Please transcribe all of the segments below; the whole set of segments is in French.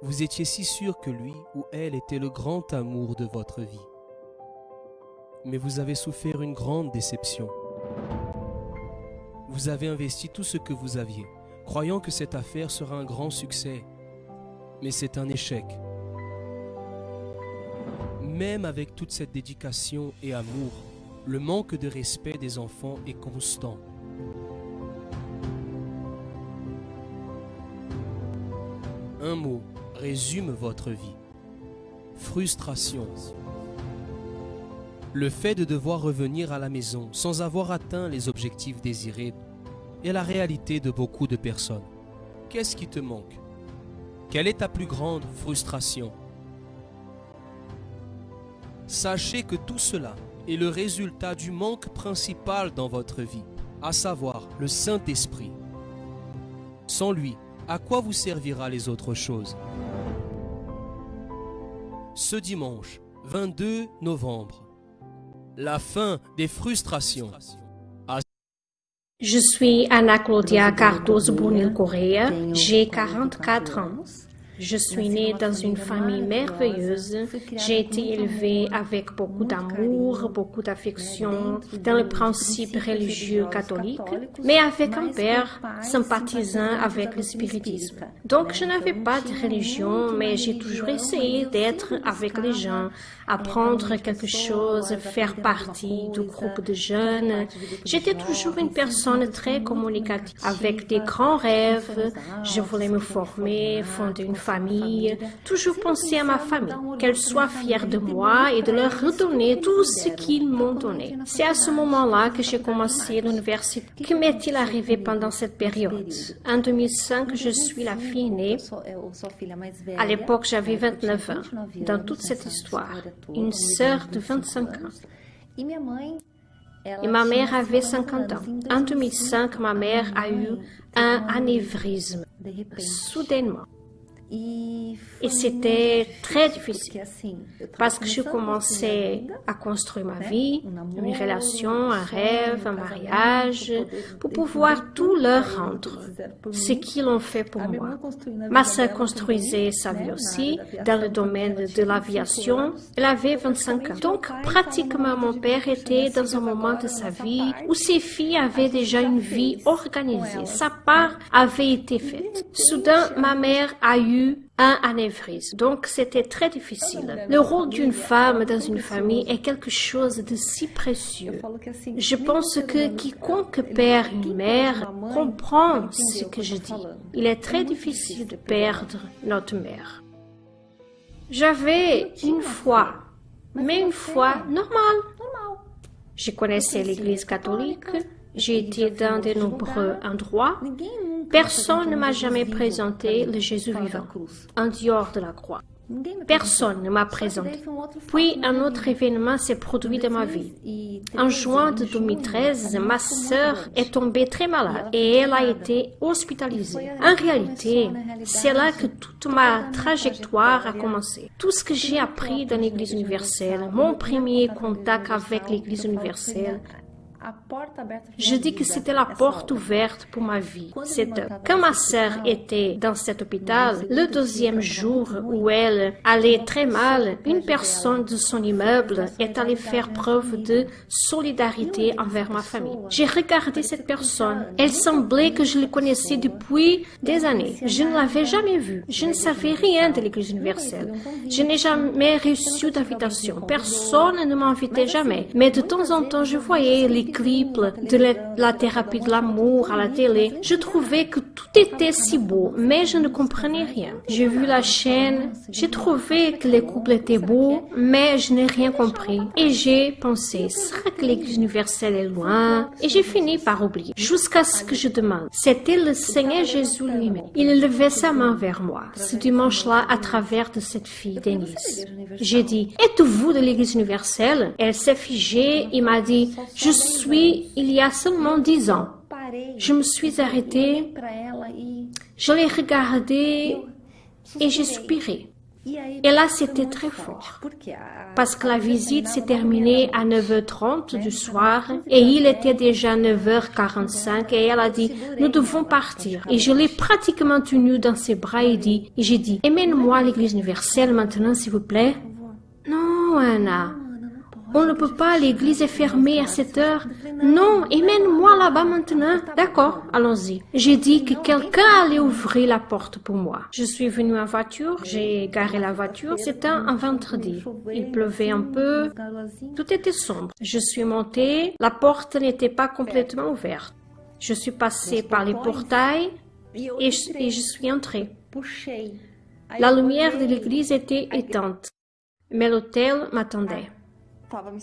Vous étiez si sûr que lui ou elle était le grand amour de votre vie. Mais vous avez souffert une grande déception. Vous avez investi tout ce que vous aviez, croyant que cette affaire sera un grand succès. Mais c'est un échec. Même avec toute cette dédication et amour, le manque de respect des enfants est constant. Un mot résume votre vie. Frustration. Le fait de devoir revenir à la maison sans avoir atteint les objectifs désirés est la réalité de beaucoup de personnes. Qu'est-ce qui te manque? Quelle est ta plus grande frustration? Sachez que tout cela est le résultat du manque principal dans votre vie, à savoir le Saint-Esprit. Sans lui, à quoi vous servira les autres choses? Ce dimanche, 22 novembre, la fin des frustrations. Je suis Ana Claudia Cardoso Brunil Correa, j'ai 44 ans. Je suis née dans une famille merveilleuse. J'ai été élevée avec beaucoup d'amour, beaucoup d'affection, dans le principe religieux catholique, mais avec un père sympathisant avec le spiritisme. Donc je n'avais pas de religion, mais j'ai toujours essayé d'être avec les gens, apprendre quelque chose, faire partie du groupe de jeunes. J'étais toujours une personne très communicative, avec des grands rêves. Je voulais me former, fonder une famille, toujours penser à ma famille, qu'elle soit fière de moi et de leur redonner tout ce qu'ils m'ont donné. C'est à ce moment-là que j'ai commencé l'université. Que m'est-il arrivé pendant cette période? En 2005, je suis la fille aînée. À l'époque, j'avais 29 ans. Dans toute cette histoire, une sœur de 25 ans. Et ma mère avait 50 ans. En 2005, ma mère a eu un anévrisme, soudainement. Et c'était très difficile parce que je commençais à construire ma vie, une relation, un rêve, un mariage, pour pouvoir tout leur rendre, ce qu'ils ont fait pour moi. Ma sœur construisait sa vie aussi dans le domaine de l'aviation. Elle avait 25 ans. Donc, pratiquement, mon père était dans un moment de sa vie où ses filles avaient déjà une vie organisée. Sa part avait été faite. Soudain, ma mère a eu un anévrisme. Donc, c'était très difficile. Le rôle d'une femme dans une famille est quelque chose de si précieux. Je pense que quiconque perd une mère comprend ce que je dis. Il est très difficile de perdre notre mère. J'avais une foi, mais une foi normale. Je connaissais l'Église catholique. J'ai été dans de nombreux endroits. Personne ne m'a jamais présenté le Jésus vivant, en dehors de la croix. Personne ne m'a présenté. Puis un autre événement s'est produit dans ma vie. En juin de 2013, ma sœur est tombée très malade et elle a été hospitalisée. En réalité, c'est là que toute ma trajectoire a commencé. Tout ce que j'ai appris dans l'Église universelle, mon premier contact avec l'Église universelle, je dis que c'était la porte ouverte pour ma vie. Quand ma sœur était dans cet hôpital, le deuxième jour où elle allait très mal, une personne de son immeuble est allée faire preuve de solidarité envers ma famille. J'ai regardé cette personne. Elle semblait que je le connaissais depuis des années. Je ne l'avais jamais vue. Je ne savais rien de l'Église universelle. Je n'ai jamais reçu d'invitation. Personne ne m'invitait jamais. Mais de temps en temps, je voyais les clips de la thérapie de l'amour à la télé. Je trouvais que tout était si beau, mais je ne comprenais rien. J'ai vu la chaîne, j'ai trouvé que les couples étaient beaux, mais je n'ai rien compris. Et j'ai pensé, sera que l'Église universelle est loin? Et j'ai fini par oublier, jusqu'à ce que je demande. C'était le Seigneur Jésus lui-même. Il levait sa main vers moi, ce dimanche-là, à travers de cette fille, Denise. J'ai dit, êtes-vous de l'Église universelle? Elle s'est figée et m'a dit, je suis il y a seulement 10 ans. Je me suis arrêtée, je l'ai regardée et j'ai soupiré. Et là, c'était très fort, parce que la visite s'est terminée à 9h30 du soir et il était déjà 9h45 et elle a dit, nous devons partir. Et je l'ai pratiquement tenue dans ses bras et j'ai dit, emmène-moi à l'église universelle maintenant, s'il vous plaît. Non, Anna. On ne peut pas, l'église est fermée à 7 heures. Non, emmène-moi là-bas maintenant. D'accord, allons-y. J'ai dit que quelqu'un allait ouvrir la porte pour moi. Je suis venue en voiture, j'ai garé la voiture. C'était un vendredi. Il pleuvait un peu. Tout était sombre. Je suis montée. La porte n'était pas complètement ouverte. Je suis passée par les portails et je suis entrée. La lumière de l'église était éteinte, mais l'hôtel m'attendait.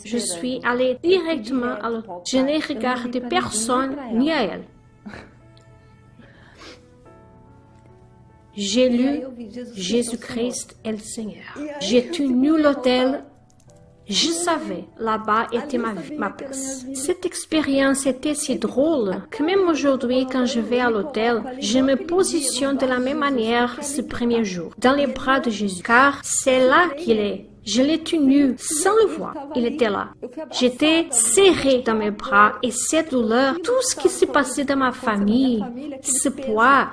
Je suis allée directement à l'hôtel. Je n'ai regardé personne ni à elle. J'ai lu Jésus-Christ est le Seigneur. J'ai tenu l'hôtel. Je savais, là-bas était ma place. Cette expérience était si drôle que même aujourd'hui, quand je vais à l'hôtel, je me positionne de la même manière ce premier jour, dans les bras de Jésus, car c'est là qu'il est. Je l'ai tenu sans le voir. Il était là. J'étais serrée dans mes bras et cette douleur, tout ce qui s'est passé dans ma famille, ce poids,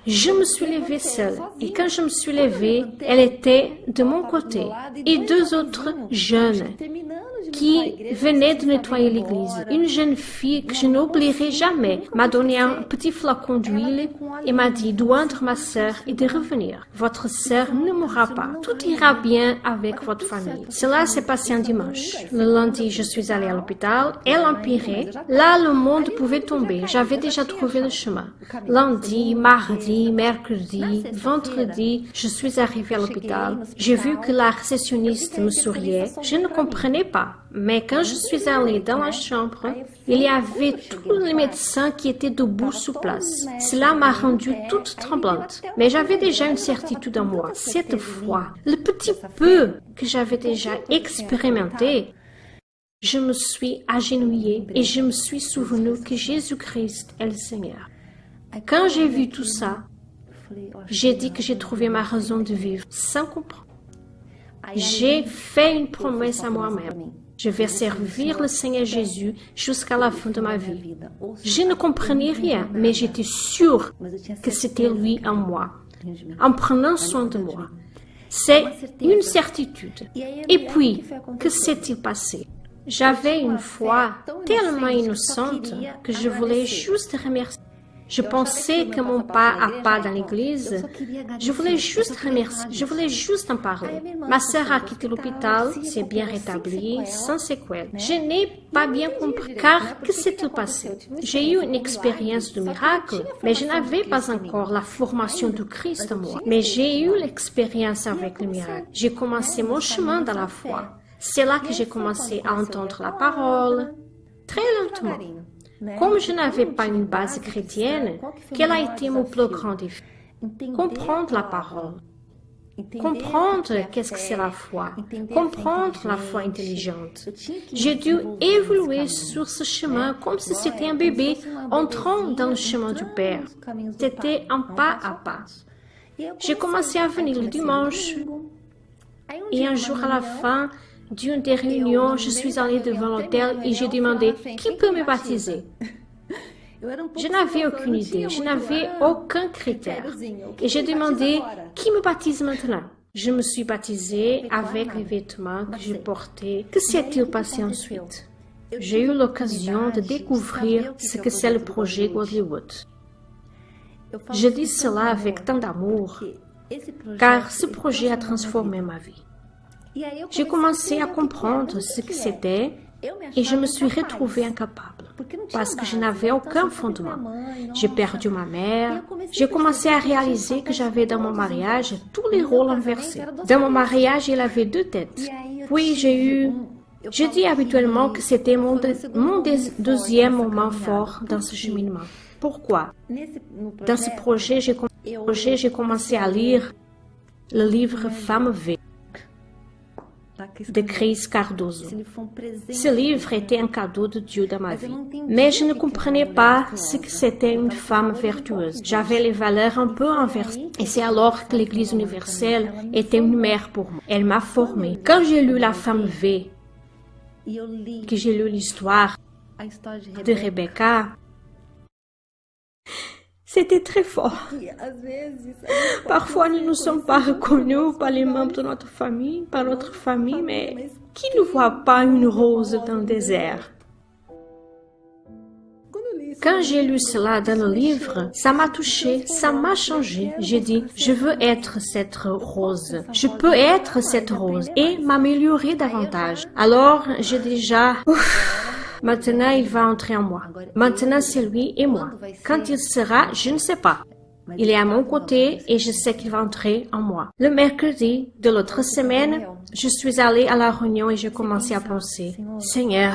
je me suis levée seule. Et quand je me suis levée, elle était de mon côté et deux autres jeunes qui venaient de nettoyer l'église. Une jeune fille que je n'oublierai jamais m'a donné un petit flacon d'huile et m'a dit d'oindre ma sœur et de revenir. Votre sœur ne mourra pas. Tout ira bien avec votre famille. Cela s'est passé un dimanche. Le lundi, je suis allée à l'hôpital. Elle empirait. Là, le monde pouvait tomber. J'avais déjà trouvé le chemin. Lundi, mardi, mercredi, vendredi, je suis arrivée à l'hôpital. J'ai vu que la réceptionniste me souriait. Je ne comprenais pas. Mais quand je suis allée dans la chambre, il y avait tous les médecins qui étaient debout sur place. Cela m'a rendue toute tremblante. Mais j'avais déjà une certitude en moi. Cette fois, le petit peu que j'avais déjà expérimenté, je me suis agenouillée et je me suis souvenue que Jésus-Christ est le Seigneur. Quand j'ai vu tout ça, j'ai dit que j'ai trouvé ma raison de vivre sans comprendre. J'ai fait une promesse à moi-même. Je vais servir le Seigneur Jésus jusqu'à la fin de ma vie. Je ne comprenais rien, mais j'étais sûre que c'était lui en moi, en prenant soin de moi. C'est une certitude. Et puis, que s'est-il passé? J'avais une foi tellement innocente que je voulais juste remercier. Je pensais que mon pas à pas dans l'église, je voulais juste remercier, je voulais juste en parler. Ma sœur a quitté l'hôpital, s'est bien rétablie, sans séquelles. Je n'ai pas bien compris, car que s'est-il passé? J'ai eu une expérience de miracle, mais je n'avais pas encore la formation du Christ en moi. Mais j'ai eu l'expérience avec le miracle. J'ai commencé mon chemin dans la foi. C'est là que j'ai commencé à entendre la parole, très lentement. Comme je n'avais pas une base chrétienne, quel a été mon plus grand défi? Comprendre la parole. Comprendre qu'est-ce que c'est la foi. Comprendre la foi intelligente. J'ai dû évoluer sur ce chemin comme si c'était un bébé entrant dans le chemin du Père. C'était un pas à pas. J'ai commencé à venir le dimanche et un jour à la fin d'une des réunions, je suis allée devant l'hôtel et j'ai demandé qui peut me baptiser. Je n'avais aucune idée, je n'avais aucun critère. Et j'ai demandé qui me baptise maintenant. Je me suis baptisée avec les vêtements que je portais. Que s'est-il passé ensuite? J'ai eu l'occasion de découvrir ce que c'est le projet Godlywood. Je dis cela avec tant d'amour, car ce projet a transformé ma vie. J'ai commencé à comprendre ce que c'était et je me suis retrouvée incapable parce que je n'avais aucun fondement. J'ai perdu ma mère. J'ai commencé à réaliser que j'avais dans mon mariage tous les rôles inversés. Dans mon mariage, il avait deux têtes. Puis je dis habituellement que c'était mon deuxième moment fort dans ce cheminement. Pourquoi? Dans ce projet, j'ai commencé à lire le livre Femme V. de Cris Cardoso. Ce livre était un cadeau de Dieu dans ma vie. Mais je ne comprenais pas ce que c'était une femme vertueuse. J'avais les valeurs un peu inversées. Et c'est alors que l'Église universelle était une mère pour moi. Elle m'a formée. Quand j'ai lu La femme V, que j'ai lu l'histoire de Rebecca, c'était très fort. Parfois, nous ne sommes pas reconnus par les membres de notre famille, mais qui ne voit pas une rose dans le désert? Quand j'ai lu cela dans le livre, ça m'a touché, ça m'a changé. J'ai dit, je veux être cette rose. Je peux être cette rose et m'améliorer davantage. Alors, j'ai déjà... Maintenant, il va entrer en moi. Maintenant, c'est lui et moi. Quand il sera, je ne sais pas. Il est à mon côté et je sais qu'il va entrer en moi. Le mercredi de l'autre semaine, je suis allée à la réunion et j'ai commencé à penser, Seigneur,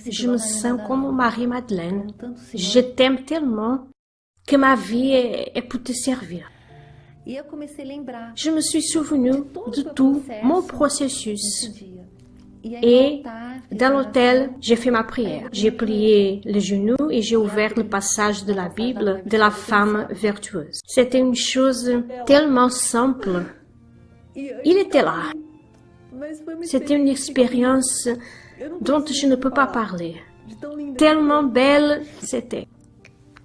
je me sens comme Marie-Madeleine. Je t'aime tellement que ma vie est pour te servir. Je me suis souvenue de tout mon processus. Et dans l'hôtel, j'ai fait ma prière. J'ai plié les genoux et j'ai ouvert le passage de la Bible de la femme vertueuse. C'était une chose tellement simple. Il était là. C'était une expérience dont je ne peux pas parler. Tellement belle c'était.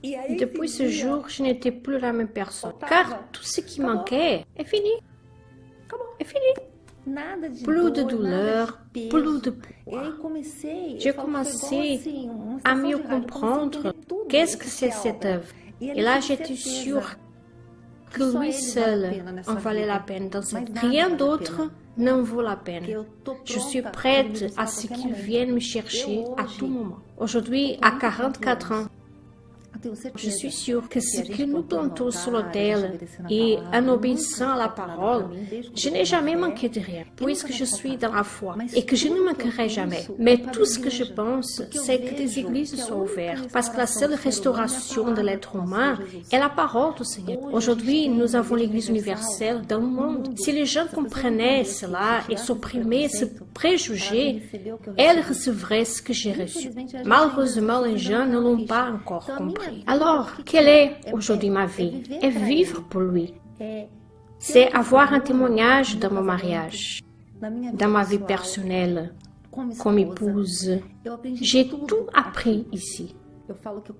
Depuis ce jour, je n'étais plus la même personne. Car tout ce qui manquait est fini. Est fini. Plus de douleur, plus de poids. J'ai commencé à mieux comprendre qu'est-ce que c'est cette œuvre. Et là, j'étais sûre que lui seul en valait la peine dans cette vie. Rien d'autre n'en vaut la peine. Je suis prête à ce qu'il vienne me chercher à tout moment. Aujourd'hui, à 44 ans, je suis sûre que ce que nous plantons sur l'autel et en obéissant à la parole, je n'ai jamais manqué de rien, puisque je suis dans la foi et que je ne manquerai jamais. Mais tout ce que je pense, c'est que des églises soient ouvertes, parce que la seule restauration de l'être humain est la parole du Seigneur. Aujourd'hui, nous avons l'Église universelle dans le monde. Si les gens comprenaient cela et supprimaient ce préjugé, elles recevraient ce que j'ai reçu. Malheureusement, les gens ne l'ont pas encore compris. Alors, quelle est aujourd'hui ma vie? Est vivre pour lui. C'est avoir un témoignage dans mon mariage, dans ma vie personnelle, comme épouse. J'ai tout appris ici.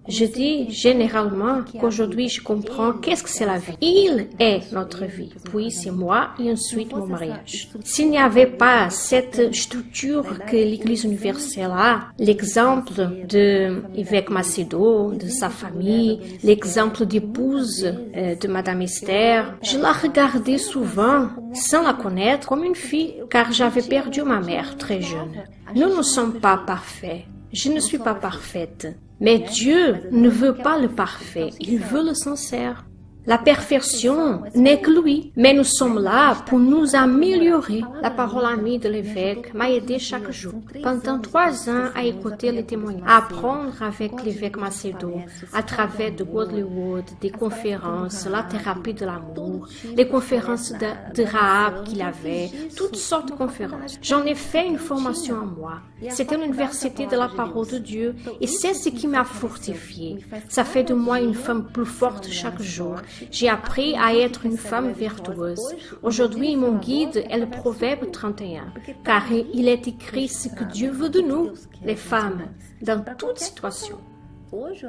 Je dis généralement qu'aujourd'hui je comprends qu'est-ce que c'est la vie. Il est notre vie, puis c'est moi et ensuite mon mariage. S'il n'y avait pas cette structure que l'Église universelle a, l'exemple de l'évêque Macedo, de sa famille, l'exemple d'épouse de Madame Esther, je la regardais souvent sans la connaître comme une fille, car j'avais perdu ma mère très jeune. Nous ne sommes pas parfaits. Je ne suis pas parfaite. Mais Dieu ne veut pas le parfait, il veut le sincère. La perfection n'est que lui, mais nous sommes là pour nous améliorer. La parole amie de l'évêque m'a aidé chaque jour. Pendant 3 ans à écouter les témoignages, à apprendre avec l'évêque Macedo, à travers de Godlywood, des conférences, la thérapie de l'amour, les conférences de Rahab qu'il avait, toutes sortes de conférences. J'en ai fait une formation en moi. C'était l'université de la parole de Dieu et c'est ce qui m'a fortifiée. Ça fait de moi une femme plus forte chaque jour. J'ai appris à être une femme vertueuse. Aujourd'hui, mon guide est le Proverbe 31, car il est écrit ce que Dieu veut de nous, les femmes, dans toute situation.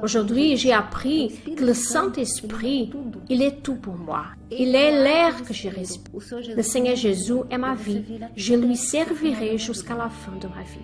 Aujourd'hui, j'ai appris que le Saint-Esprit, il est tout pour moi. Il est l'air que je respire. Le Seigneur Jésus est ma vie. Je lui servirai jusqu'à la fin de ma vie.